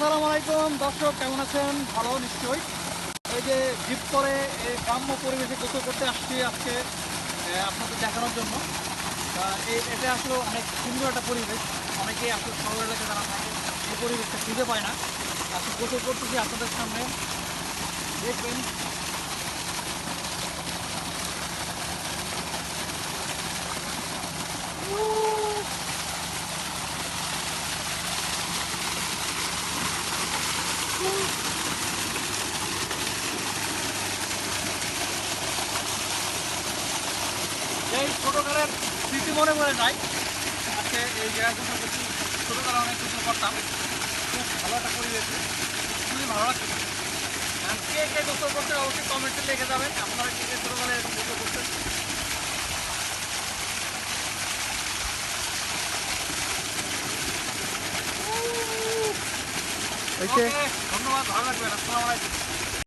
আসসালামু আলাইকুম দর্শক, কেমন আছেন? ভালো নিশ্চয়ই। এই যে জিপ করে এই গ্রাম্য পরিবেশে গোসল করতে আসছি আজকে আপনাদের দেখানোর জন্য। এটা আসলে অনেক সুন্দর একটা পরিবেশ। অনেকেই আসলে শহর এলাকায় যারা থাকে এই পরিবেশটা খুঁজে পায় না। আজকে গোসল করতেছি আপনাদের সামনে, দেখবেন। এই ছোটোকালের স্মৃতি মনে পড়ে যায়। আজকে এই জায়গায় গোসল করছি, ছোটোকালে অনেক গোসল করতাম। খুব ভালো একটা পরিবেশ, খুবই ভালো লাগছে। কে কে গোসল করতে অবশ্যই কমেন্টে লিখে যাবেন, আপনারা কে কে ছোটোবেলায় এরকম গোসল করতেন। ওকে, ধন্যবাদ, ভালো লাগবেন। আসসালামু আলাইকুম।